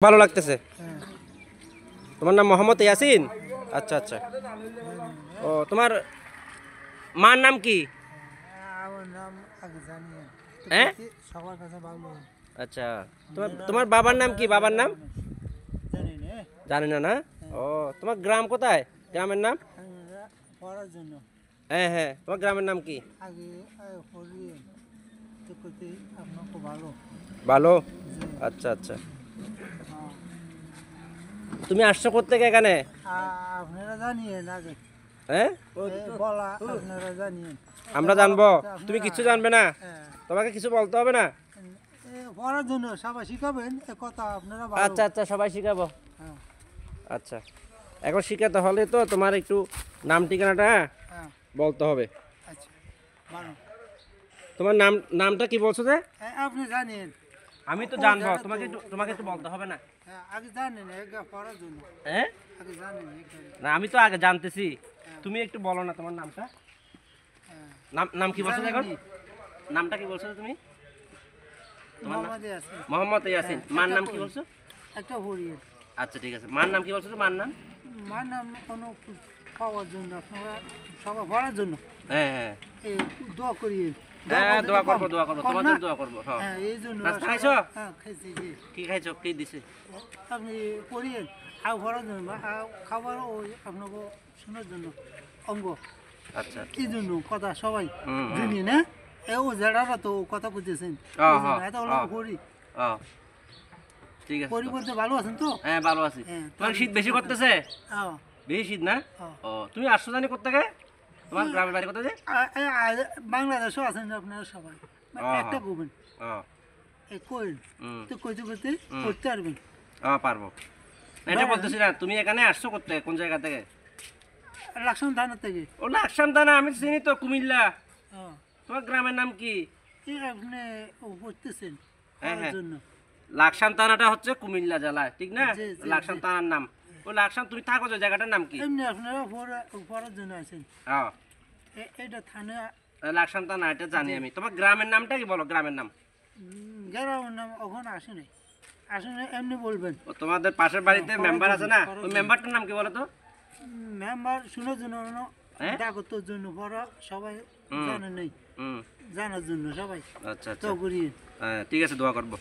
ভালো লাগতেছে। তোমার নাম মোহাম্মদ ইয়াসিন? আচ্ছা আচ্ছা। ও তোমার মার নাম কি? হ্যাঁ আচ্ছা, তোমার বাবার নাম কি? বাবার নাম জানি না না? ও তোমার গ্রাম কোথায়? গ্রামের নাম? হ্যাঁ হ্যাঁ, তোমার গ্রামের নাম কি? ভালো। আচ্ছা আচ্ছা, তুমি আসছো কোত্থেকে এখানে? আপনারা জানিয়েন আগে। হ্যাঁ বলা আপনারা জানিয়েন। আমরা জানবো, তুমি কিছু জানবে না? তোমাকে কিছু বলতে হবে না? পড়ার জন্য সবাই শিখাবেন এ কথা আপনারা। আচ্ছা আচ্ছা, সবাই শিখাবো। হ্যাঁ আচ্ছা, এখন শিখাতে হলে তো তোমার একটু নাম ঠিকানাটা হ্যাঁ বলতে হবে। আচ্ছা ভালো। তোমার নামটা কি বলছো যে? আপনি জানেন। আমি তো জানবো, তোমাকে একটু বলতে হবে না? আগে জানেন পড়ার জন্য। হ্যাঁ আগে জানেন। না, আমি তো আগে জানতেছি, তুমি একটু বলো না তোমার নামটা। নাম কি বলছো এখন? নামটা কি বলছো তুমি? মোহাম্মদ ইয়াসিন। মার নাম কি বলছো? একটা হরিণ। আচ্ছা ঠিক আছে, মার নাম কি বলছো? মার নাম? মার নাম কোনো পাওয়ার জন্য আপনারা সবাই পড়ার জন্য। হ্যাঁ হ্যাঁ, দোয়া করিয়ে। হ্যাঁ দোয়া করবো তোমাদের দোয়া করবো। হ্যাঁ এই জন্য। নাস্তা খাইছো? হ্যাঁ খাইছি। কি খাইছো? কি দিছে? আপনি করিয়েন আর ভরার জন্য খাবার ওই আপনাকে শোনার জন্য অঙ্গ। আচ্ছা এই জন্য কথা সবাই জানি না। ও যারা তো কথা বুঝতেছেন। এটা হলো করি। ঠিক আছে, পরিবর্তে ভালো আছেন তো? হ্যাঁ ভালো আছি। তোমার শীত বেশি করতেছে? বেশি শীত না? ও তুমি আসছো জানি কোত্থেকে? তোমার গ্রামের বাড়ি কোথায়? বাংলাদেশও আছেন আপনারা সবাই। একটা করবেন কইন তো কইতে কইতে করতে পারবেন। পারবো, এটা বলতেছি না। তুমি এখানে আসছো কোথা, কোন জায়গা থেকে? লাকসাম থানা থেকে। ও লাকসাম থানা, আমি চিনি তো, কুমিল্লা। তোমার গ্রামের নাম কি? আপনি করতেছেন জন্য। লাকসাম থানাটা হচ্ছে কুমিল্লা জেলায়, ঠিক না? লাকসাম থানার নাম ও লাকসাম। তুমি থাকো যে জায়গাটার নাম কি? এমনি আপনারা পড়ার জন্য আছেন। এটা থানা লাকসাম থানা, এটা জানি আমি। তোমার গ্রামের নামটা কি বলো? গ্রামের নাম? গ্রামের নাম ওখানে আসে নাই। আসলে এমনি বলবেন। ও তোমাদের পাশের বাড়িতে মেম্বার আছে না, ওই মেম্বারটার নাম কি বলো তো? মেম্বার শোনার জন্য ডাকতর জন্য পড়া সবাই জানে নেই, জানার জন্য সবাই। আচ্ছা আচ্ছা, হ্যাঁ ঠিক আছে, দোয়া করবো।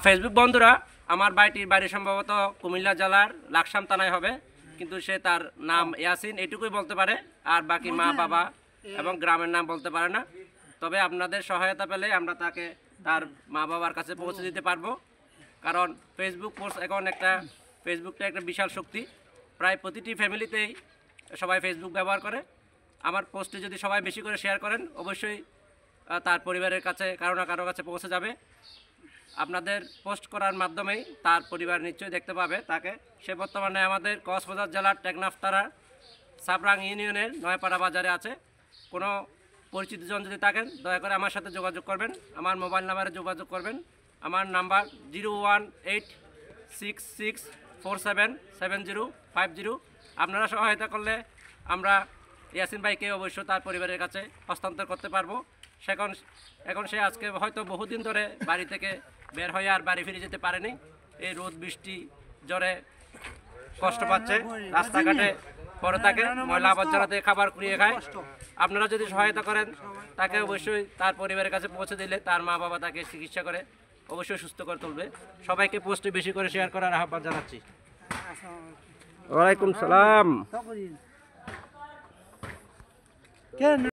ফেসবুক বন্ধুরা, আমার বাড়ি সম্ভবত কুমিল্লা জেলার লাকসাম থানায় হবে, কিন্তু সে তার নাম ইয়াসিন এটুকুই বলতে পারে, আর বাকি মা বাবা এবং গ্রামের নাম বলতে পারে না। তবে আপনাদের সহায়তা পেলে আমরা তাকে তার মা বাবার কাছে পৌঁছে দিতে পারবো, কারণ ফেসবুকটা একটা বিশাল শক্তি। প্রায় প্রতিটি ফ্যামিলিতেই সবাই ফেসবুক ব্যবহার করে। আমার পোস্টে যদি সবাই বেশি করে শেয়ার করেন, অবশ্যই তার পরিবারের কাছে কারো না কারো কাছে পৌঁছে যাবে। আপনাদের পোস্ট করার মাধ্যমেই তার পরিবার নিশ্চয়ই দেখতে পাবে তাকে। সে বর্তমানে আমাদের কক্সবাজার জেলার টেকনাফ থানার সাবরাং ইউনিয়নের নয়পাড়া বাজারে আছে। কোনো পরিচিতজন যদি থাকেন, দয়া করে আমার সাথে যোগাযোগ করবেন। আমার মোবাইল নাম্বারে যোগাযোগ করবেন। আমার নাম্বার 01866477050। আপনারা সহায়তা করলে আমরা ইয়াসিন ভাইকে অবশ্য তার পরিবারের কাছে হস্তান্তর করতে পারবো। এখন সে আজকে হয়তো বহুদিন ধরে বাড়ি থেকে বের হয়ে আর বাড়ি ফিরে যেতে পারেনি। এই রোদ বৃষ্টি জ্বরে কষ্ট পাচ্ছে, রাস্তাঘাটে পড়ে থাকে, ময়লা আবর্জনা থেকে খাবার কুড়িয়ে খায়। আপনারা যদি সহায়তা করেন, তাকে অবশ্যই তার পরিবারের কাছে পৌঁছে দিলে তার মা বাবা তাকে চিকিৎসা করে অবশ্যই সুস্থ করে তুলবে। সবাইকে পোস্টে বেশি করে শেয়ার করার আহ্বান জানাচ্ছি। ওয়ালাইকুম সালাম।